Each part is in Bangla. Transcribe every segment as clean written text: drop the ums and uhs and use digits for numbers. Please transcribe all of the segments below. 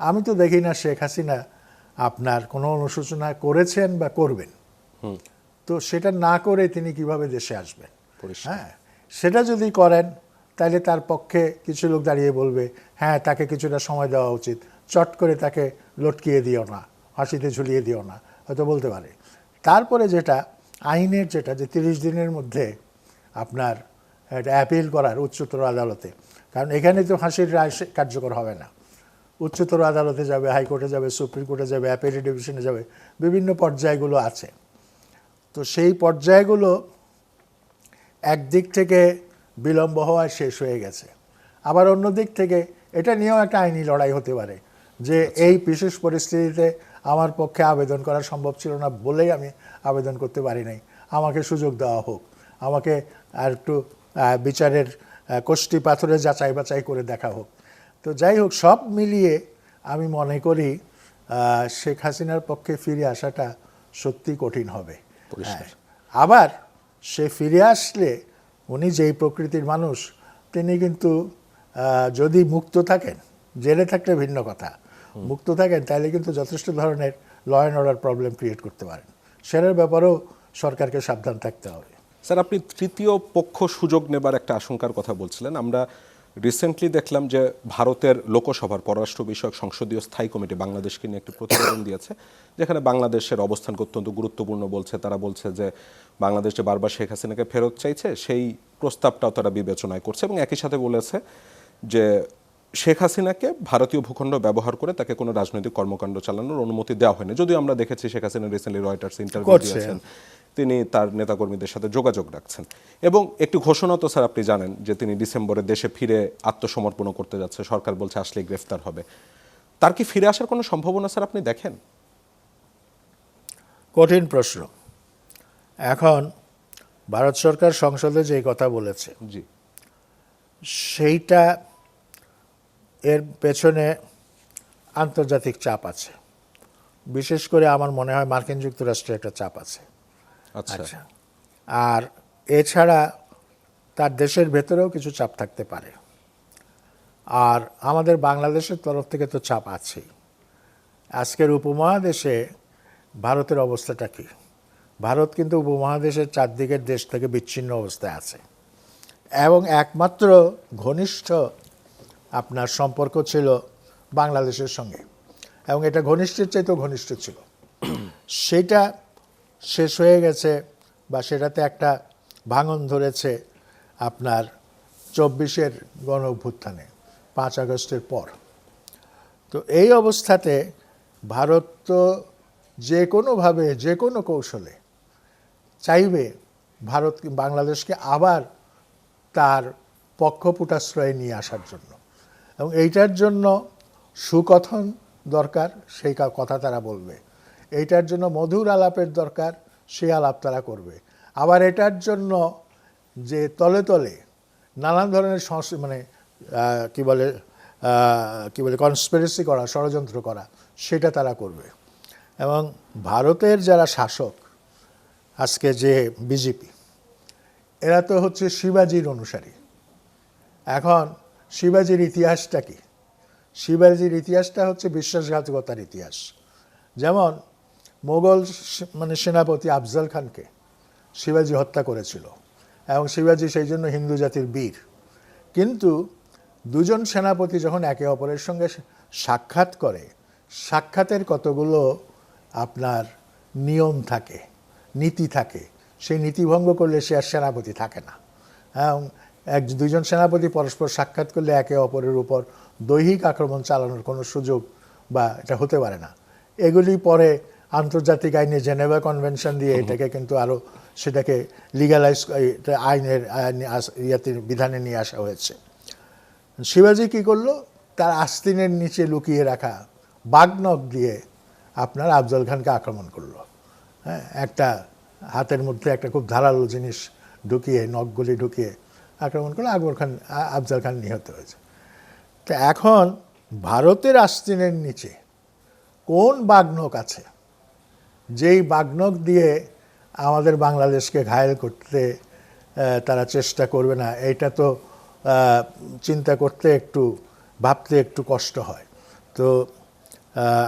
আমি তো দেখি না শেখ হাসিনা আপনার কোনো অনুশোচনা করেছেন বা করবেন। তো সেটা না করে তিনি কিভাবে দেশে আসবেন? হ্যাঁ, সেটা যদি করেন তাহলে তার পক্ষে কিছু লোক দাঁড়িয়ে বলবে হ্যাঁ তাকে কিছুটা সময় দেওয়া উচিত, চট করে তাকে লটকিয়ে দিও না, ফাঁসিতে ঝুলিয়ে দিও না, হয়তো বলতে পারে। তারপরে যেটা আইনের যেটা যে 30 দিনের মধ্যে আপনার এটা অ্যাপিল করার উচ্চতর আদালতে, কারণ এখানে তো ফাঁসির রায় কার্যকর হবে না, উচ্চতর আদালতে যাবে, হাইকোর্টে যাবে, সুপ্রিম কোর্টে যাবে, অ্যাপিলেট ডিভিশনে যাবে, বিভিন্ন পর্যায়গুলো আছে। তো সেই পর্যায়গুলো একদিক থেকে বিলম্ব হওয়ায় শেষ হয়ে গেছে, আবার অন্য দিক থেকে এটা নিয়েও একটা আইনি লড়াই হতে পারে যে এই বিশেষ পরিস্থিতিতে আমার পক্ষে আবেদন করা সম্ভব ছিল না বলেই আমি আবেদন করতে পারি নাই, আমাকে সুযোগ দেওয়া হোক, আমাকে আর একটু বিচারের কষ্টি পাথরে যাচাই বাছাই করে দেখা হোক। তো যাই হোক, সব মিলিয়ে আমি মনে করি শেখ হাসিনার পক্ষে ফিরে আসাটা সত্যি কঠিন হবে। আবার সে ফিরে আসলে উনি যেই প্রকৃতির মানুষ, তিনি কিন্তু যদি মুক্ত থাকেন, জেলে থাকলে ভিন্ন কথা, মুক্ত থাকেন তাহলে কিন্তু যথেষ্ট ধরনের law and order problem create করতে পারেন। সেটার ব্যাপারেও সরকারকে সাবধান থাকতে হবে। স্যার, আপনি তৃতীয় পক্ষ সুযোগ নেবার একটা আশঙ্কার কথা বলছিলেন। আমরা রিসেন্টলি দেখলাম যে ভারতের লোকসভার পররাষ্ট্র বিষয়ক সংসদীয় স্থায়ী কমিটি বাংলাদেশকে নিয়ে একটি প্রতিবেদন দিয়েছে, যেখানে বাংলাদেশের অবস্থানকে অত্যন্ত গুরুত্বপূর্ণ বলছে। তারা বলছে যে বাংলাদেশ যে বারবার শেখ হাসিনাকে ফেরত চাইছে সেই প্রস্তাবটাও তারা বিবেচনায় করছে, এবং একই সাথে বলেছে যে শেখ হাসিনাকে ভারতীয় ভূখণ্ড ব্যবহার করে তাকে কোনো রাজনৈতিক কর্মকাণ্ড চালানোর অনুমতি দেওয়া হয়নি। যদিও আমরা দেখেছি Sheikh Hasina recently Reuters interview দিয়েছেন, তিনি তার নেতাকর্মীদের সাথে যোগাযোগ রাখছেন, এবং একটি ঘোষণা তো স্যার আপনি জানেন যে তিনি ডিসেম্বরে দেশে ফিরে আত্মসমর্পণ করতে যাচ্ছে, সরকার বলছে আসলে গ্রেফতার হবে। তার কি ফিরে আসার কোনো সম্ভাবনা স্যার আপনি দেখেন? কঠিন প্রশ্ন। এখন ভারত সরকার সংসদে যে কথা বলেছে, জি, সেইটা এর পেছনে আন্তর্জাতিক চাপ আছে, বিশেষ করে আমার মনে হয় মার্কিন যুক্তরাষ্ট্রের একটা চাপ আছে। আচ্ছা। আর এছাড়া তার দেশের ভেতরেও কিছু চাপ থাকতে পারে, আর আমাদের বাংলাদেশের তরফ থেকে তো চাপ আছেই। আজকের উপমহাদেশে ভারতের অবস্থাটা কি? ভারত কিন্তু উপমহাদেশের চারদিকের দেশ থেকে বিচ্ছিন্ন অবস্থায় আছে, এবং একমাত্র ঘনিষ্ঠ আপনার সম্পর্ক ছিল বাংলাদেশের সঙ্গে, এবং এটা ঘনিষ্ঠের চাইতেও ঘনিষ্ঠ ছিল। সেটা শেষ হয়ে গেছে, বা সেটাতে একটা ভাঙন ধরেছে আপনার 24-এর গণ অভ্যুত্থানে, 5 আগস্টের পর। তো এই অবস্থাতে ভারত তো যে কোনোভাবে যে কোনো কৌশলে চাইবে ভারত বাংলাদেশকে আবার তার পক্ষপুটাশ্রয়ে নিয়ে আসার জন্য, এবং এইটার জন্য সুকথন দরকার, সেই কথা তারা বলবে। এইটার জন্য মধুর আলাপের দরকার, সেই আলাপ তারা করবে। আবার এটার জন্য যে তলে তলে নানান ধরনের মানে কি বলে কনস্পিরেসি করা, ষড়যন্ত্র করা, সেটা তারা করবে। এবং ভারতের যারা শাসক আজকে, যে বিজেপি, এরা তো হচ্ছে শিবাজির অনুসারী। এখন শিবাজির ইতিহাসটা কি? শিবাজির ইতিহাসটা হচ্ছে বিশ্বাসঘাতকতার ইতিহাস। যেমন মোগল সেনাপতি আফজল খানকে শিবাজি হত্যা করেছিল, এবং শিবাজি সেই জন্য হিন্দু জাতির বীর। কিন্তু দুজন সেনাপতি যখন একে অপরের সঙ্গে সাক্ষাৎ করে, সাক্ষাতের কতগুলো আপনার নিয়ম থাকে, নীতি থাকে, সেই নীতি ভঙ্গ করলে সে আর সেনাপতি থাকে না। এবং দুইজন সেনাপতি পরস্পর সাক্ষাৎ করলে একে অপরের উপর দৈহিক আক্রমণ চালানোর কোনো সুযোগ বা এটা হতে পারে না। এগুলি পরে আন্তর্জাতিক আইনে জেনেভা কনভেনশন দিয়ে এটাকে কিন্তু আরও সেটাকে লিগালাইজ, আইনের বিধানে নিয়ে আসা হয়েছে। শিবাজি কি করলো? তার আস্তিনের নিচে লুকিয়ে রাখা বাঘনখ দিয়ে আপনার আফজল খানকে আক্রমণ করলো। হ্যাঁ, একটা হাতের মধ্যে একটা খুব ধারালো জিনিস ঢুকিয়ে, নখগুলি ঢুকিয়ে আক্রমণ করলো। আফজল খান নিহত হয়েছে। তো এখন ভারতের আস্তিনের নিচে কোন বাঘনখ আছে, যেই বাঘনখ দিয়ে আমাদের বাংলাদেশকে ঘায়েল করতে তারা চেষ্টা করবে না? এইটা তো চিন্তা করতে, একটু ভাবতে একটু কষ্ট হয়। তো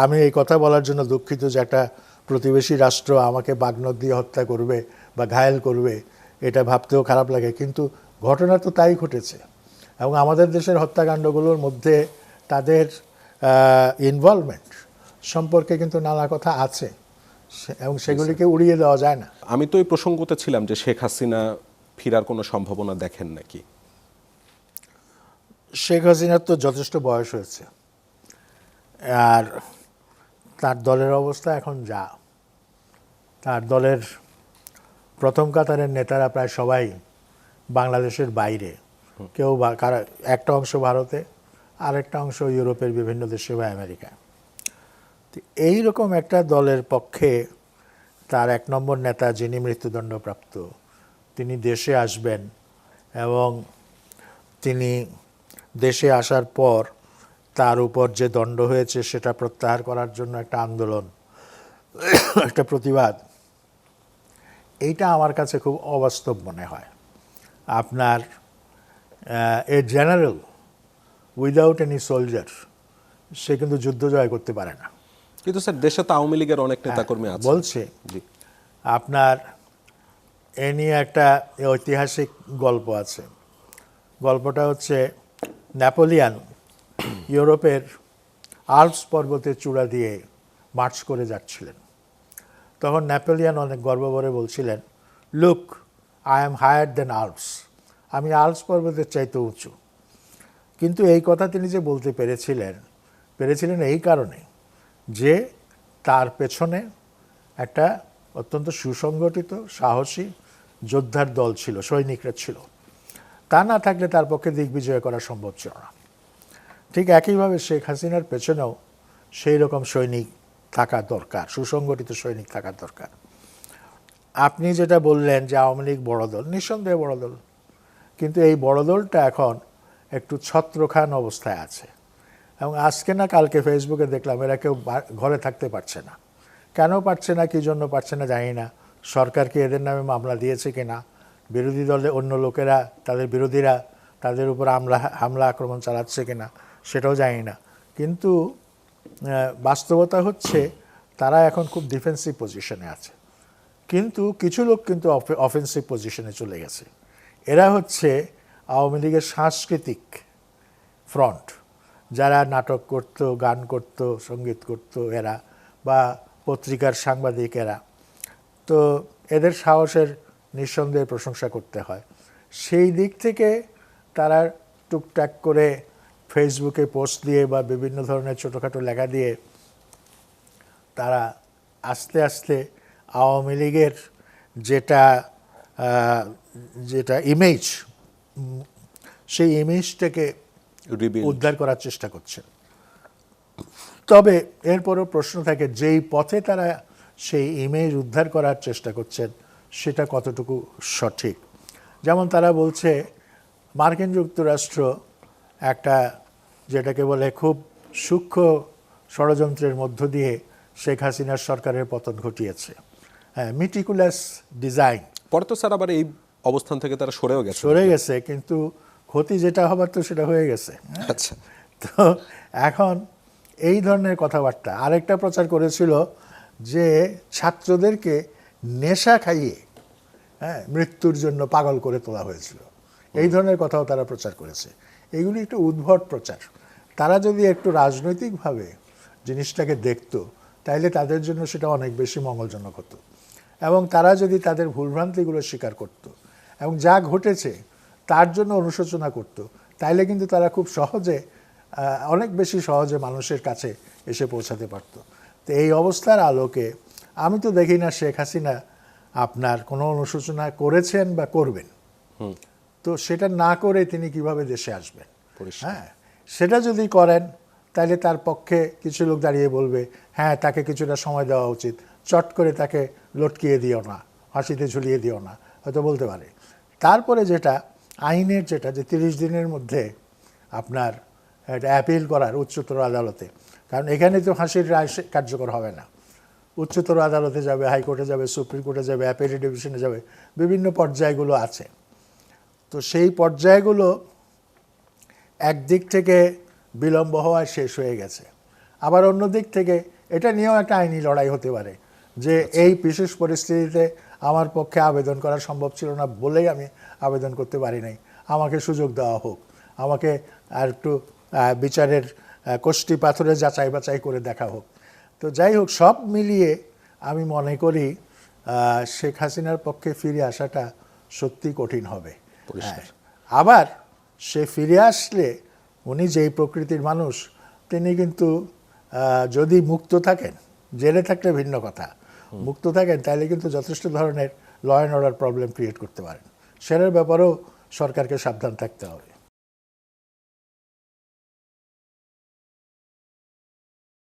আমি এই কথা বলার জন্য দুঃখিত যে একটা প্রতিবেশী রাষ্ট্র আমাকে বাগনদ দিয়ে হত্যা করবে বা ঘায়েল করবে, এটা ভাবতেও খারাপ লাগে, কিন্তু ঘটনা তো তাই ঘটেছে। এবং আমাদের দেশের হত্যাকাণ্ডগুলোর মধ্যে তাদের ইনভলভমেন্ট সম্পর্কে কিন্তু নানা কথা আছে, এবং সেগুলিকে উড়িয়ে দেওয়া যায় না। আমি তো এই প্রসঙ্গতে ছিলাম যে শেখ হাসিনা ফেরার কোনো সম্ভাবনা দেখেন নাকি? শেখ হাসিনার তো যথেষ্ট বয়স হয়েছে, আর তার দলের অবস্থা এখন যা, তার দলের প্রথম কাতারের নেতারা প্রায় সবাই বাংলাদেশের বাইরে, কেউ একটা অংশ ভারতে, আরেকটা অংশ ইউরোপের বিভিন্ন দেশে বা আমেরিকা। এইরকম একটা দলের পক্ষে তার 1 নম্বর নেতা, যিনি মৃত্যুদণ্ডপ্রাপ্ত, তিনি দেশে আসবেন এবং তিনি দেশে আসার পর তার উপর যে দণ্ড হয়েছে সেটা প্রত্যাহার করার জন্য একটা আন্দোলন, একটা প্রতিবাদ, এইটা আমার কাছে খুব অবাস্তব মনে হয়। আপনার a general without any soldier, সে কিন্তু যুদ্ধ জয় করতে পারে না। কিন্তু স্যার দেশে তো আওয়ামী লীগের অনেক নেতাকর্মী আছে। বলছে আপনার এ নিয়ে একটা ঐতিহাসিক গল্প আছে। গল্পটা হচ্ছে নেপোলিয়ান ইউরোপের আল্পস পর্বতের চূড়া দিয়ে মার্চ করে যাচ্ছিলেন। তখন নেপোলিয়ান অনেক গর্ব করে বলছিলেন, look, I am higher than Alps, আমি আল্পস পর্বতের চাইতে উঁচু। কিন্তু এই কথা তিনি যে বলতে পেরেছিলেন এই কারণে যে তার পেছনে একটা অত্যন্ত সুসংগঠিত সাহসী যোদ্ধার দল ছিল, সৈনিকরা ছিল। তা না থাকলে তার পক্ষে দিগ্বিজয় করা সম্ভব ছিল না। ঠিক একইভাবে শেখ হাসিনার পেছনেও সেই রকম সৈনিক থাকা দরকার, সুসংগঠিত সৈনিক থাকা দরকার। আপনি যেটা বললেন যে আওয়ামী লীগ বড় দল, নিঃসন্দেহে বড় দল, কিন্তু এই বড় দলটা এখন একটু ছত্রখান অবস্থায় আছে। এবং আজকে না কালকে ফেসবুকে দেখলাম এরা কেউ ঘরে থাকতে পারছে না। কেন পারছে না, কী জন্য পারছে না জানি না। সরকার কি এদের নামে মামলা দিয়েছে কিনা, বিরোধী দলে অন্য লোকেরা, তাদের বিরোধীরা তাদের উপর হামলা আক্রমণ চালাচ্ছে কিনা সেটাও জানি না। কিন্তু বাস্তবতা হচ্ছে তারা এখন খুব ডিফেন্সিভ পজিশনে আছে, কিন্তু কিছু লোক কিন্তু অফেন্সিভ পজিশনে চলে গেছে। এরা হচ্ছে আওয়ামী লীগের সাংস্কৃতিক ফ্রন্ট, যারা নাটক করত, গান করত, সঙ্গীত করত এরা, বা পত্রিকার সাংবাদিকেরা। তো এদের সাহসের নিঃসন্দেহে প্রশংসা করতে হয়। সেই দিক থেকে তারা টুকটাক করে ফেসবুকে পোস্ট দিয়ে বা বিভিন্ন ধরনের ছোটোখাটো লেখা দিয়ে তারা আস্তে আস্তে আওয়ামী লীগের যেটা ইমেজ, সেই ইমেজটাকে উদ্ধার করার চেষ্টা করছেন। তবে এরপরও প্রশ্ন থাকে, যেই পথে তারা সেই ইমেজ উদ্ধার করার চেষ্টা করছেন সেটা কতটুকু সঠিক। যেমন তারা বলছে মার্কিন যুক্তরাষ্ট্র একটা যেটাকে বলে খুব সূক্ষ্ম ষড়যন্ত্রের মধ্য দিয়ে শেখ হাসিনার সরকারের পতন ঘটিয়েছে। হ্যাঁ, মিটিকুলাস ডিজাইন। পরে তো স্যার আবার এই অবস্থান থেকে তারা সরে গেছে, কিন্তু ক্ষতি যেটা হবার তো সেটা হয়ে গেছে। আচ্ছা, তো এখন এই ধরনের কথাবার্তা আরেকটা প্রচার করেছিল যে ছাত্রদেরকে নেশা খাইয়ে মৃত্যুর জন্য পাগল করে তোলা হয়েছিল, এই ধরনের কথাও তারা প্রচার করেছে। এগুলি একটু উদ্ভট প্রচার। তারা যদি একটু রাজনৈতিকভাবে জিনিসটাকে দেখতো তাইলে তাদের জন্য সেটা অনেক বেশি মঙ্গলজনক হতো, এবং তারা যদি তাদের ভুলভ্রান্তিগুলো স্বীকার করত এবং যা ঘটেছে তার জন্য অনুশোচনা করত, তাইলে কিন্তু তারা খুব সহজে, অনেক বেশি সহজে মানুষের কাছে এসে পৌঁছাতে পারত। তো এই অবস্থার আলোকে আমি তো দেখি না শেখ হাসিনা আপনার কোনো অনুশোচনা করেছেন বা করবেন। তো সেটা না করে তিনি কিভাবে দেশে আসবেন? হ্যাঁ, সেটা যদি করেন তাহলে তার পক্ষে কিছু লোক দাঁড়িয়ে বলবে, হ্যাঁ তাকে কিছুটা সময় দেওয়া উচিত, চট করে তাকে লটকিয়ে দিও না, ফাঁসিতে ঝুলিয়ে দিও না, হয়তো বলতে পারে। তারপরে যেটা আইনের যেটা যে 30 দিনের মধ্যে আপনার একটা অ্যাপিল করার উচ্চতর আদালতে, কারণ এখানে তো ফাঁসির রায় কার্যকর হবে না, উচ্চতর আদালতে যাবে, হাইকোর্টে যাবে, সুপ্রিম কোর্টে যাবে, অ্যাপিলেট ডিভিশনে যাবে, বিভিন্ন পর্যায়গুলো আছে। তো সেই পর্যায়গুলো একদিক থেকে বিলম্ব হওয়ায় শেষ হয়ে গেছে, আবার অন্য দিক থেকে এটা নিয়েও একটা আইনি লড়াই হতে পারে যে এই বিশেষ পরিস্থিতিতে আমার পক্ষে আবেদন করা সম্ভব ছিল না বলেই আমি আবেদন করতে পারি নাই, আমাকে সুযোগ দেওয়া হোক, আমাকে আর একটু বিচারের কষ্টি পাথরে যাচাই বাছাই করে দেখা হোক। তো যাই হোক, সব মিলিয়ে আমি মনে করি শেখ হাসিনার পক্ষে ফিরে আসাটা সত্যি কঠিন হবে। আবার সে ফিরে আসলে উনি যেই প্রকৃতির মানুষ, তিনি কিন্তু যদি মুক্ত থাকেন, জেলে থাকলে ভিন্ন কথা, মুক্ত থাকেন তাহলে কিন্তু যথেষ্ট ধরনের law and order problem create করতে পারেন। সেটার ব্যাপারেও সরকারকে সাবধান থাকতে হবে।